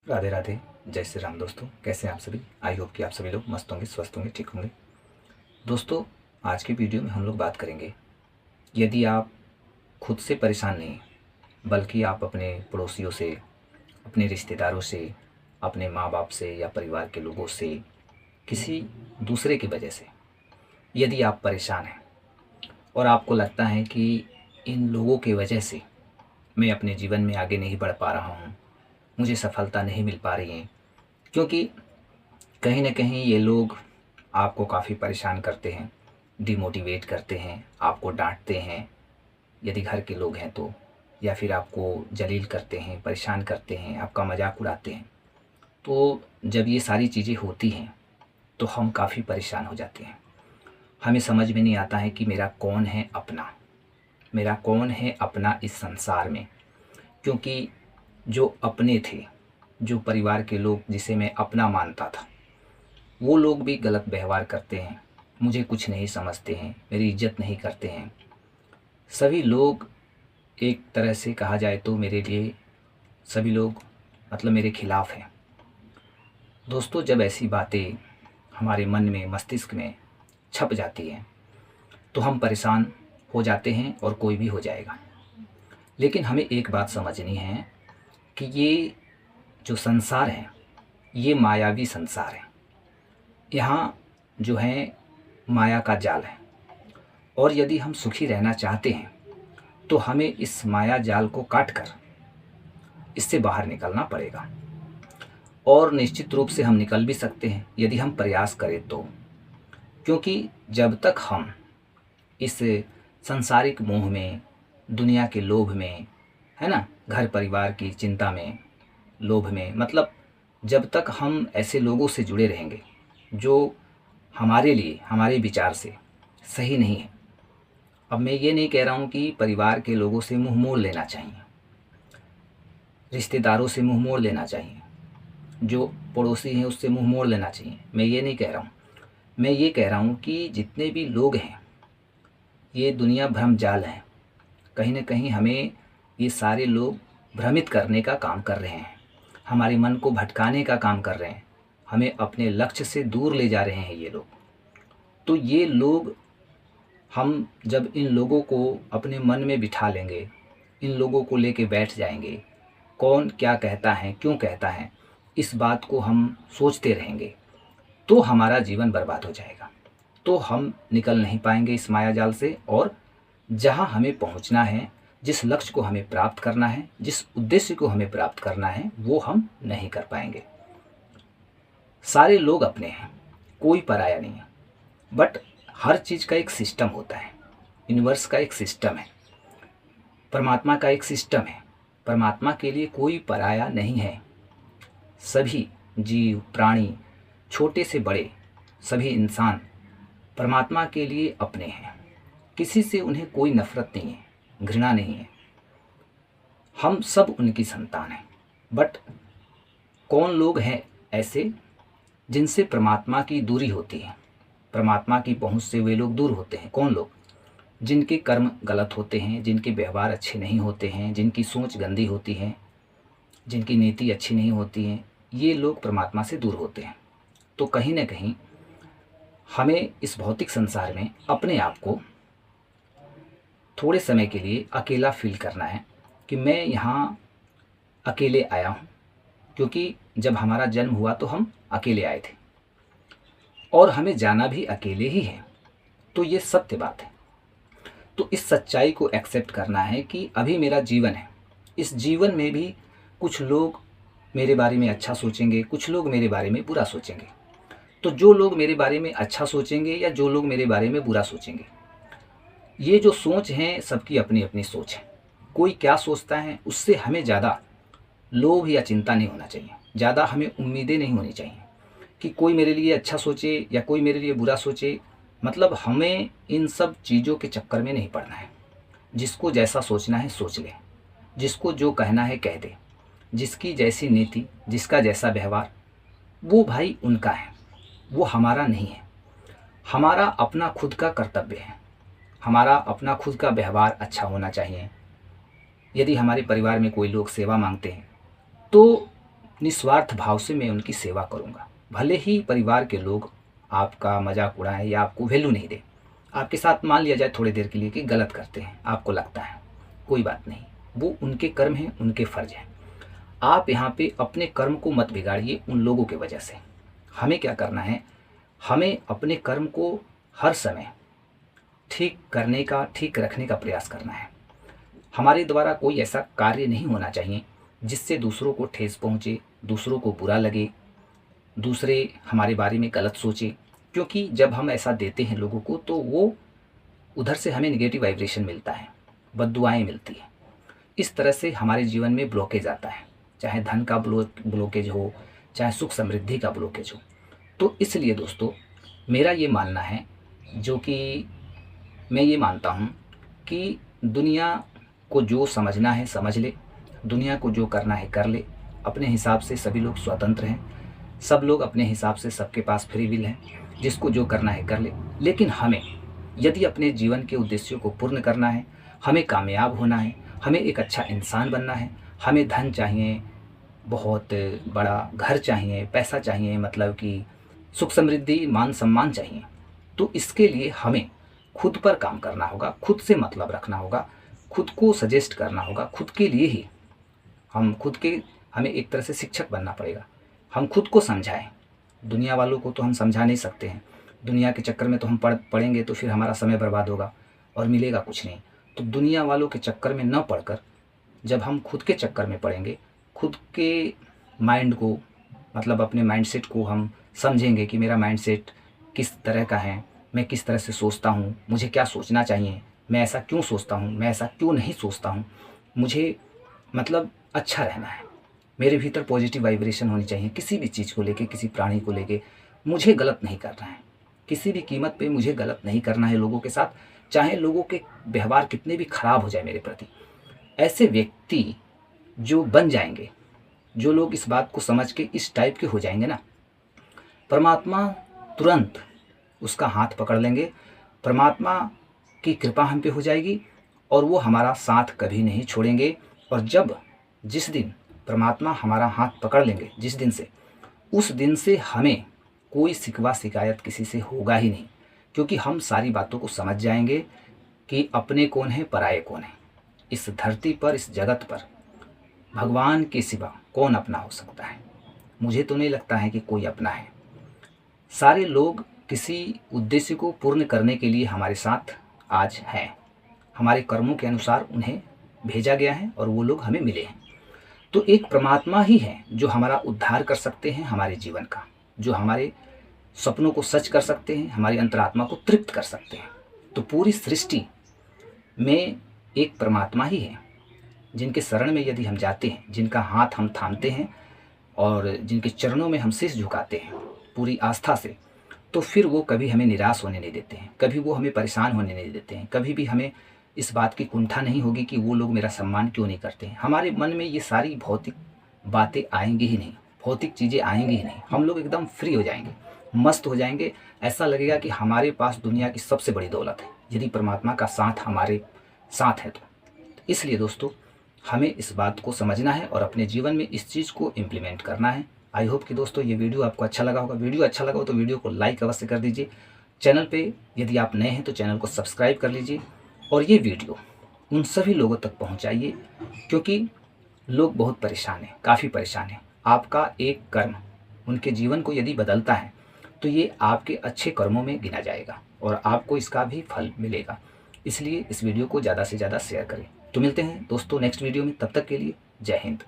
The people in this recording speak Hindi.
राधे राधे। जय श्री राम। दोस्तों, कैसे हैं आप सभी? आई होप कि आप सभी लोग मस्त होंगे, स्वस्थ होंगे, ठीक होंगे। दोस्तों, आज की वीडियो में हम लोग बात करेंगे, यदि आप खुद से परेशान नहीं बल्कि आप अपने पड़ोसियों से, अपने रिश्तेदारों से, अपने माँ बाप से या परिवार के लोगों से, किसी दूसरे की वजह से यदि आप परेशान हैं और आपको लगता है कि इन लोगों की वजह से मैं अपने जीवन में आगे नहीं बढ़ पा रहा हूँ, मुझे सफलता नहीं मिल पा रही है, क्योंकि कहीं न कहीं ये लोग आपको काफ़ी परेशान करते हैं, डिमोटिवेट करते हैं, आपको डाँटते हैं, यदि घर के लोग हैं तो, या फिर आपको जलील करते हैं, परेशान करते हैं, आपका मज़ाक उड़ाते हैं। तो जब ये सारी चीज़ें होती हैं, तो हम काफ़ी परेशान हो जाते हैं। हमें समझ में नहीं आता है कि मेरा कौन है अपना, मेरा कौन है अपना इस संसार में। क्योंकि जो अपने थे, जो परिवार के लोग जिसे मैं अपना मानता था, वो लोग भी गलत व्यवहार करते हैं, मुझे कुछ नहीं समझते हैं, मेरी इज्जत नहीं करते हैं। सभी लोग एक तरह से कहा जाए तो मेरे लिए सभी लोग मतलब मेरे खिलाफ़ हैं। दोस्तों, जब ऐसी बातें हमारे मन में, मस्तिष्क में छप जाती हैं, तो हम परेशान हो जाते हैं और कोई भी हो जाएगा। लेकिन हमें एक बात समझनी है कि ये जो संसार है, ये मायावी संसार है। यहाँ जो है माया का जाल है, और यदि हम सुखी रहना चाहते हैं तो हमें इस माया जाल को काट कर इससे बाहर निकलना पड़ेगा। और निश्चित रूप से हम निकल भी सकते हैं यदि हम प्रयास करें तो। क्योंकि जब तक हम इस सांसारिक मोह में, दुनिया के लोभ में, है ना, घर परिवार की चिंता में, लोभ में, मतलब जब तक हम ऐसे लोगों से जुड़े रहेंगे जो हमारे लिए, हमारे विचार से सही नहीं है। अब मैं ये नहीं कह रहा हूँ कि परिवार के लोगों से मुंह मोड़ लेना चाहिए, रिश्तेदारों से मुंह मोड़ लेना चाहिए, जो पड़ोसी हैं उससे मुंह मोड़ लेना चाहिए, मैं ये नहीं कह रहा हूँ। मैं ये कह रहा हूँ कि जितने भी लोग हैं, ये दुनिया भ्रम जाल है। कहीं न कहीं हमें ये सारे लोग भ्रमित करने का काम कर रहे हैं, हमारे मन को भटकाने का काम कर रहे हैं, हमें अपने लक्ष्य से दूर ले जा रहे हैं ये लोग। तो ये लोग, हम जब इन लोगों को अपने मन में बिठा लेंगे, इन लोगों को लेके बैठ जाएंगे, कौन क्या कहता है, क्यों कहता है, इस बात को हम सोचते रहेंगे, तो हमारा जीवन बर्बाद हो जाएगा। तो हम निकल नहीं पाएंगे इस माया जाल से, और जहाँ हमें पहुँचना है, जिस लक्ष्य को हमें प्राप्त करना है, जिस उद्देश्य को हमें प्राप्त करना है, वो हम नहीं कर पाएंगे। सारे लोग अपने हैं, कोई पराया नहीं है। बट हर चीज़ का एक सिस्टम होता है, यूनिवर्स का एक सिस्टम है, परमात्मा का एक सिस्टम है। परमात्मा के लिए कोई पराया नहीं है। सभी जीव, प्राणी, छोटे से बड़े, सभी इंसान परमात्मा के लिए अपने हैं। किसी से उन्हें कोई नफ़रत नहीं है, घृणा नहीं है। हम सब उनकी संतान हैं। बट कौन लोग हैं ऐसे जिनसे परमात्मा की दूरी होती है, परमात्मा की पहुंच से वे लोग दूर होते हैं? कौन लोग? जिनके कर्म गलत होते हैं, जिनके व्यवहार अच्छे नहीं होते हैं, जिनकी सोच गंदी होती है, जिनकी नीति अच्छी नहीं होती है, ये लोग परमात्मा से दूर होते हैं। तो कहीं ना कहीं हमें इस भौतिक संसार में अपने आप को थोड़े समय के लिए अकेला फील करना है कि मैं यहाँ अकेले आया हूँ। क्योंकि जब हमारा जन्म हुआ तो हम अकेले आए थे, और हमें जाना भी अकेले ही है। तो ये सत्य बात है। तो इस सच्चाई को एक्सेप्ट करना है कि अभी मेरा जीवन है, इस जीवन में भी कुछ लोग मेरे बारे में अच्छा सोचेंगे, कुछ लोग मेरे बारे में बुरा सोचेंगे। तो जो लोग मेरे बारे में अच्छा सोचेंगे या जो लोग मेरे बारे में बुरा सोचेंगे, ये जो सोच है सबकी अपनी अपनी सोच है। कोई क्या सोचता है उससे हमें ज़्यादा लोभ या चिंता नहीं होना चाहिए, ज़्यादा हमें उम्मीदें नहीं होनी चाहिए कि कोई मेरे लिए अच्छा सोचे या कोई मेरे लिए बुरा सोचे। मतलब हमें इन सब चीज़ों के चक्कर में नहीं पड़ना है। जिसको जैसा सोचना है सोच ले, जिसको जो कहना है कह दे, जिसकी जैसी नीति, जिसका जैसा व्यवहार, वो भाई उनका है, वो हमारा नहीं है। हमारा अपना खुद का कर्तव्य है, हमारा अपना खुद का व्यवहार अच्छा होना चाहिए। यदि हमारे परिवार में कोई लोग सेवा मांगते हैं तो निस्वार्थ भाव से मैं उनकी सेवा करूँगा। भले ही परिवार के लोग आपका मजाक उड़ाएं या आपको वैल्यू नहीं दें, आपके साथ मान लिया जाए थोड़ी देर के लिए कि गलत करते हैं, आपको लगता है, कोई बात नहीं, वो उनके कर्म हैं, उनके फ़र्ज हैं। आप यहाँ पे अपने कर्म को मत बिगाड़िए उन लोगों के वजह से। हमें क्या करना है, हमें अपने कर्म को हर समय ठीक करने का, ठीक रखने का प्रयास करना है। हमारे द्वारा कोई ऐसा कार्य नहीं होना चाहिए जिससे दूसरों को ठेस पहुँचे, दूसरों को बुरा लगे, दूसरे हमारे बारे में गलत सोचे। क्योंकि जब हम ऐसा देते हैं लोगों को तो वो उधर से हमें नेगेटिव वाइब्रेशन मिलता है, बद्दुआएँ मिलती हैं। इस तरह से हमारे जीवन में ब्लॉकेज आता है, चाहे धन का ब्लॉकेज हो, चाहे सुख समृद्धि का ब्लॉकेज हो। तो इसलिए दोस्तों मेरा ये मानना है, जो कि मैं ये मानता हूँ कि दुनिया को जो समझना है समझ ले, दुनिया को जो करना है कर ले। अपने हिसाब से सभी लोग स्वतंत्र हैं, सब लोग अपने हिसाब से, सबके पास फ्री विल है, जिसको जो करना है कर ले। लेकिन हमें यदि अपने जीवन के उद्देश्यों को पूर्ण करना है, हमें कामयाब होना है, हमें एक अच्छा इंसान बनना है, हमें धन चाहिए, बहुत बड़ा घर चाहिए, पैसा चाहिए, मतलब कि सुख समृद्धि, मान सम्मान चाहिए, तो इसके लिए हमें खुद पर काम करना होगा, खुद से मतलब रखना होगा, खुद को सजेस्ट करना होगा, खुद के लिए ही हमें एक तरह से शिक्षक बनना पड़ेगा। हम खुद को समझाएं, दुनिया वालों को तो हम समझा नहीं सकते हैं। दुनिया के चक्कर में तो हम पढ़ेंगे तो फिर हमारा समय बर्बाद होगा और मिलेगा कुछ नहीं। तो दुनिया वालों के चक्कर में न पढ़कर जब हम खुद के चक्कर में पड़ेंगे, खुद के माइंड को, मतलब अपने माइंडसेट को हम समझेंगे कि मेरा माइंडसेट किस तरह का है, मैं किस तरह से सोचता हूँ, मुझे क्या सोचना चाहिए, मैं ऐसा क्यों सोचता हूँ, मैं ऐसा क्यों नहीं सोचता हूँ, मुझे मतलब अच्छा रहना है, मेरे भीतर पॉजिटिव वाइब्रेशन होनी चाहिए। किसी भी चीज़ को लेके, किसी प्राणी को लेके मुझे गलत नहीं करना है, किसी भी कीमत पे मुझे गलत नहीं करना है लोगों के साथ, चाहे लोगों के व्यवहार कितने भी खराब हो जाए मेरे प्रति। ऐसे व्यक्ति जो बन जाएंगे, जो लोग इस बात को समझ के इस टाइप के हो जाएंगे ना, परमात्मा तुरंत उसका हाथ पकड़ लेंगे, परमात्मा की कृपा हम पे हो जाएगी और वो हमारा साथ कभी नहीं छोड़ेंगे। और जिस दिन परमात्मा हमारा हाथ पकड़ लेंगे, जिस दिन से, उस दिन से हमें कोई शिकवा शिकायत किसी से होगा ही नहीं, क्योंकि हम सारी बातों को समझ जाएंगे कि अपने कौन है, पराये कौन है। इस धरती पर, इस जगत पर भगवान के सिवा कौन अपना हो सकता है? मुझे तो नहीं लगता है कि कोई अपना है। सारे लोग किसी उद्देश्य को पूर्ण करने के लिए हमारे साथ आज हैं, हमारे कर्मों के अनुसार उन्हें भेजा गया है और वो लोग हमें मिले हैं। तो एक परमात्मा ही है जो हमारा उद्धार कर सकते हैं हमारे जीवन का, जो हमारे सपनों को सच कर सकते हैं, हमारी अंतरात्मा को तृप्त कर सकते हैं। तो पूरी सृष्टि में एक परमात्मा ही है जिनके शरण में यदि हम जाते हैं, जिनका हाथ हम थामते हैं और जिनके चरणों में हम शीश झुकाते हैं पूरी आस्था से, तो फिर वो कभी हमें निराश होने नहीं देते हैं, कभी वो हमें परेशान होने नहीं देते हैं, कभी भी हमें इस बात की कुंठा नहीं होगी कि वो लोग मेरा सम्मान क्यों नहीं करते हैं। हमारे मन में ये सारी भौतिक बातें आएंगी ही नहीं, भौतिक चीज़ें आएंगी ही नहीं। हम लोग एकदम फ्री हो जाएंगे, मस्त हो जाएंगे। ऐसा लगेगा कि हमारे पास दुनिया की सबसे बड़ी दौलत है, यदि परमात्मा का साथ हमारे साथ है तो। इसलिए दोस्तों हमें इस बात को समझना है और अपने जीवन में इस चीज़ को इम्प्लीमेंट करना है। आई होप कि दोस्तों ये वीडियो आपको अच्छा लगा होगा। वीडियो अच्छा लगा हो तो वीडियो को लाइक अवश्य कर दीजिए। चैनल पे यदि आप नए हैं तो चैनल को सब्सक्राइब कर लीजिए और ये वीडियो उन सभी लोगों तक पहुंचाइए, क्योंकि लोग बहुत परेशान हैं, काफ़ी परेशान हैं। आपका एक कर्म उनके जीवन को यदि बदलता है तो ये आपके अच्छे कर्मों में गिना जाएगा और आपको इसका भी फल मिलेगा। इसलिए इस वीडियो को ज़्यादा से ज़्यादा शेयर करें। तो मिलते हैं दोस्तों नेक्स्ट वीडियो में, तब तक के लिए जय हिंद।